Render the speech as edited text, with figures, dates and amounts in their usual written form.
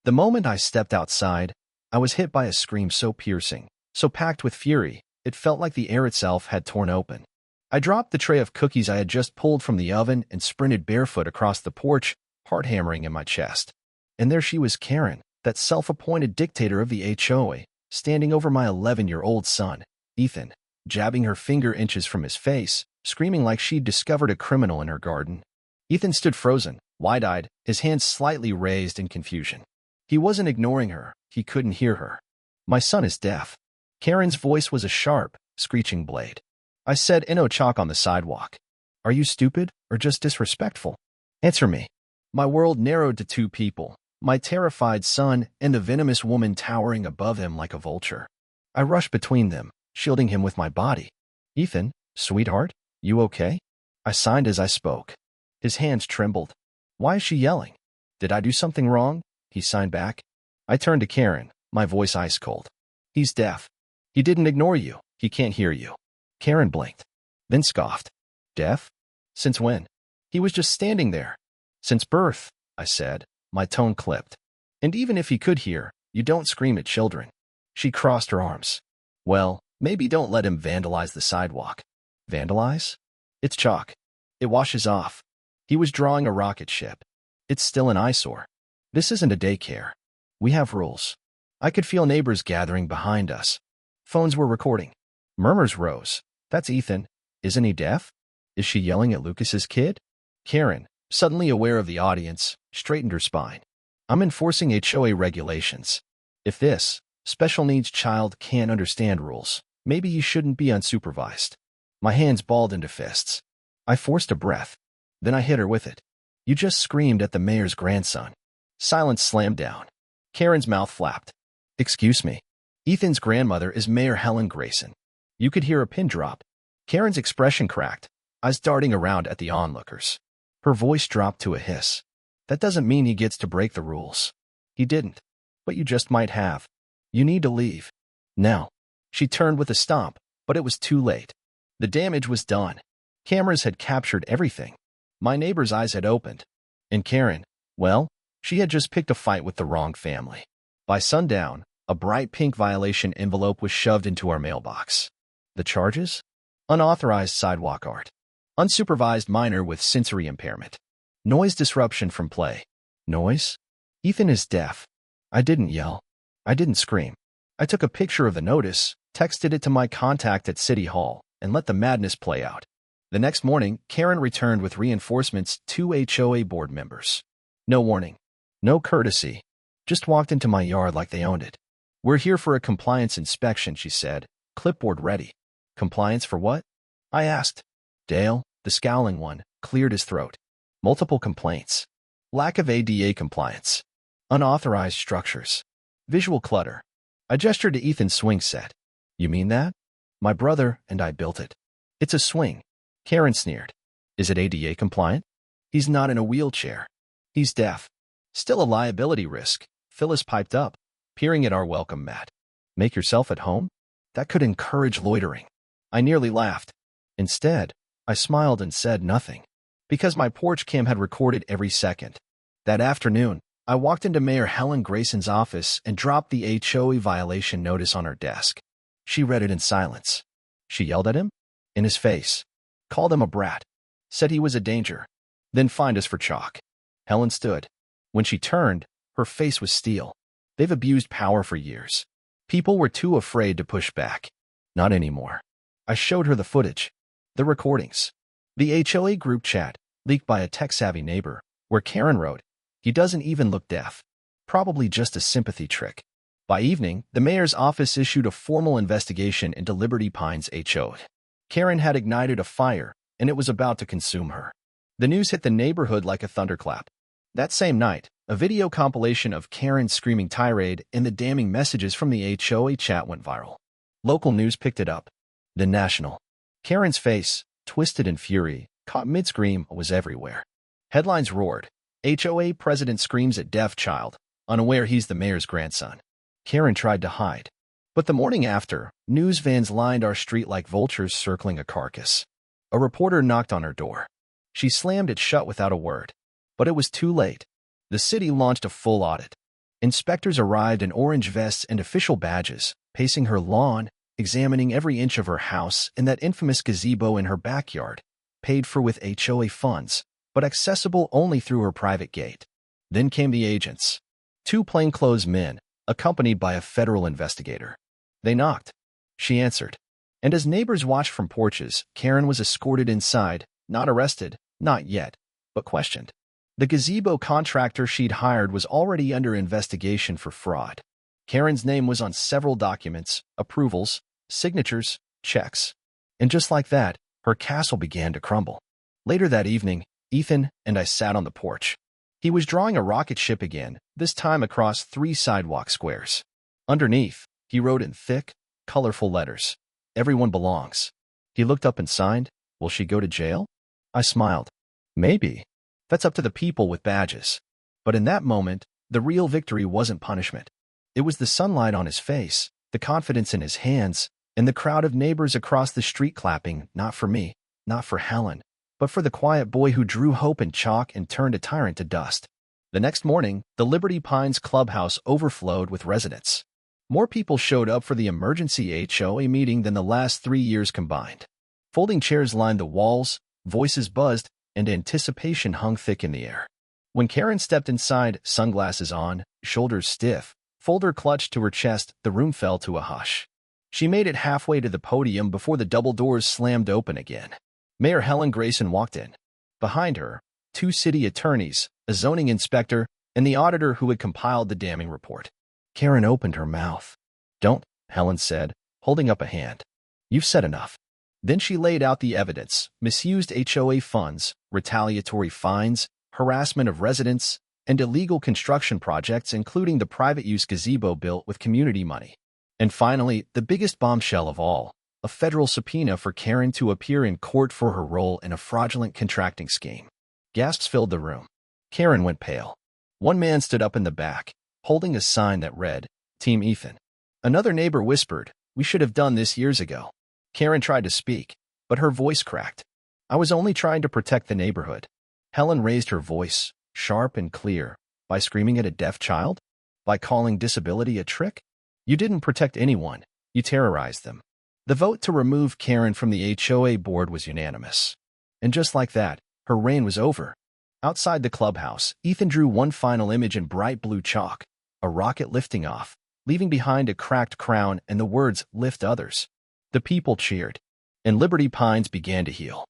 The moment I stepped outside, I was hit by a scream so piercing, so packed with fury, it felt like the air itself had torn open. I dropped the tray of cookies I had just pulled from the oven and sprinted barefoot across the porch, heart hammering in my chest. And there she was, Karen, that self-appointed dictator of the HOA, standing over my 11-year-old son, Ethan, jabbing her finger inches from his face, screaming like she'd discovered a criminal in her garden. Ethan stood frozen, wide-eyed, his hands slightly raised in confusion. He wasn't ignoring her. He couldn't hear her. My son is deaf. Karen's voice was a sharp, screeching blade. I said in chalk on the sidewalk. Are you stupid or just disrespectful? Answer me. My world narrowed to two people, my terrified son and the venomous woman towering above him like a vulture. I rushed between them, shielding him with my body. Ethan, sweetheart, you okay? I signed as I spoke. His hands trembled. Why is she yelling? Did I do something wrong? He signed back. I turned to Karen, my voice ice cold. He's deaf. He didn't ignore you. He can't hear you. Karen blinked, then scoffed. Deaf? Since when? He was just standing there. Since birth, I said, my tone clipped. And even if he could hear, you don't scream at children. She crossed her arms. Well, maybe don't let him vandalize the sidewalk. Vandalize? It's chalk. It washes off. He was drawing a rocket ship. It's still an eyesore. This isn't a daycare. We have rules. I could feel neighbors gathering behind us. Phones were recording. Murmurs rose. That's Ethan. Isn't he deaf? Is she yelling at Lucas's kid? Karen, suddenly aware of the audience, straightened her spine. I'm enforcing HOA regulations. If this special needs child can't understand rules, maybe you shouldn't be unsupervised. My hands balled into fists. I forced a breath. Then I hit her with it. You just screamed at the mayor's grandson. Silence slammed down. Karen's mouth flapped. Excuse me. Ethan's grandmother is Mayor Helen Grayson. You could hear a pin drop. Karen's expression cracked, eyes darting around at the onlookers. Her voice dropped to a hiss. That doesn't mean he gets to break the rules. He didn't. But you just might have. You need to leave. Now. She turned with a stomp, but it was too late. The damage was done. Cameras had captured everything. My neighbor's eyes had opened. And Karen, well, she had just picked a fight with the wrong family. By sundown, a bright pink violation envelope was shoved into our mailbox. The charges? Unauthorized sidewalk art. Unsupervised minor with sensory impairment. Noise disruption from play. Noise? Ethan is deaf. I didn't yell. I didn't scream. I took a picture of the notice, texted it to my contact at City Hall, and let the madness play out. The next morning, Karen returned with reinforcements, 2 HOA board members. No warning. No courtesy. Just walked into my yard like they owned it. We're here for a compliance inspection, she said, clipboard ready. Compliance for what? I asked. Dale, the scowling one, cleared his throat. Multiple complaints. Lack of ADA compliance. Unauthorized structures. Visual clutter. I gestured to Ethan's swing set. You mean that? My brother and I built it. It's a swing. Karen sneered. Is it ADA compliant? He's not in a wheelchair. He's deaf. Still a liability risk, Phyllis piped up, peering at our welcome mat. Make yourself at home? That could encourage loitering. I nearly laughed. Instead, I smiled and said nothing, because my porch cam had recorded every second. That afternoon, I walked into Mayor Helen Grayson's office and dropped the HOA violation notice on her desk. She read it in silence. She yelled at him? In his face. Called him a brat. Said he was a danger. Then fined us for chalk. Helen stood. When she turned, her face was steel. They've abused power for years. People were too afraid to push back. Not anymore. I showed her the footage. The recordings. The HOA group chat, leaked by a tech-savvy neighbor, where Karen wrote, he doesn't even look deaf. Probably just a sympathy trick. By evening, the mayor's office issued a formal investigation into Liberty Pines HOA. Karen had ignited a fire, and it was about to consume her. The news hit the neighborhood like a thunderclap. That same night, a video compilation of Karen's screaming tirade and the damning messages from the HOA chat went viral. Local news picked it up. Then national. Karen's face, twisted in fury, caught mid-scream, was everywhere. Headlines roared. HOA president screams at deaf child, unaware he's the mayor's grandson. Karen tried to hide. But the morning after, news vans lined our street like vultures circling a carcass. A reporter knocked on her door. She slammed it shut without a word. But it was too late. The city launched a full audit. Inspectors arrived in orange vests and official badges, pacing her lawn, examining every inch of her house and that infamous gazebo in her backyard, paid for with HOA funds, but accessible only through her private gate. Then came the agents. Two plainclothes men, accompanied by a federal investigator. They knocked. She answered. And as neighbors watched from porches, Karen was escorted inside, not arrested, not yet, but questioned. The gazebo contractor she'd hired was already under investigation for fraud. Karen's name was on several documents, approvals, signatures, checks. And just like that, her castle began to crumble. Later that evening, Ethan and I sat on the porch. He was drawing a rocket ship again, this time across 3 sidewalk squares. Underneath, he wrote in thick, colorful letters, "Everyone belongs." He looked up and signed, "Will she go to jail?" I smiled. Maybe. That's up to the people with badges. But in that moment, the real victory wasn't punishment. It was the sunlight on his face, the confidence in his hands, and the crowd of neighbors across the street clapping, not for me, not for Helen, but for the quiet boy who drew hope in chalk and turned a tyrant to dust. The next morning, the Liberty Pines clubhouse overflowed with residents. More people showed up for the emergency HOA meeting than the last 3 years combined. Folding chairs lined the walls, voices buzzed, and anticipation hung thick in the air. When Karen stepped inside, sunglasses on, shoulders stiff, folder clutched to her chest, the room fell to a hush. She made it halfway to the podium before the double doors slammed open again. Mayor Helen Grayson walked in. Behind her, 2 city attorneys, a zoning inspector, and the auditor who had compiled the damning report. Karen opened her mouth. "Don't," Helen said, holding up a hand. "You've said enough." Then she laid out the evidence: misused HOA funds, retaliatory fines, harassment of residents, and illegal construction projects, including the private-use gazebo built with community money. And finally, the biggest bombshell of all, a federal subpoena for Karen to appear in court for her role in a fraudulent contracting scheme. Gasps filled the room. Karen went pale. One man stood up in the back, holding a sign that read, "Team Ethan." Another neighbor whispered, "We should have done this years ago." Karen tried to speak, but her voice cracked. "I was only trying to protect the neighborhood." Helen raised her voice, sharp and clear. "By screaming at a deaf child? By calling disability a trick? You didn't protect anyone. You terrorized them." The vote to remove Karen from the HOA board was unanimous. And just like that, her reign was over. Outside the clubhouse, Ethan drew one final image in bright blue chalk, a rocket lifting off, leaving behind a cracked crown and the words, "Lift others." The people cheered, and Liberty Pines began to heal.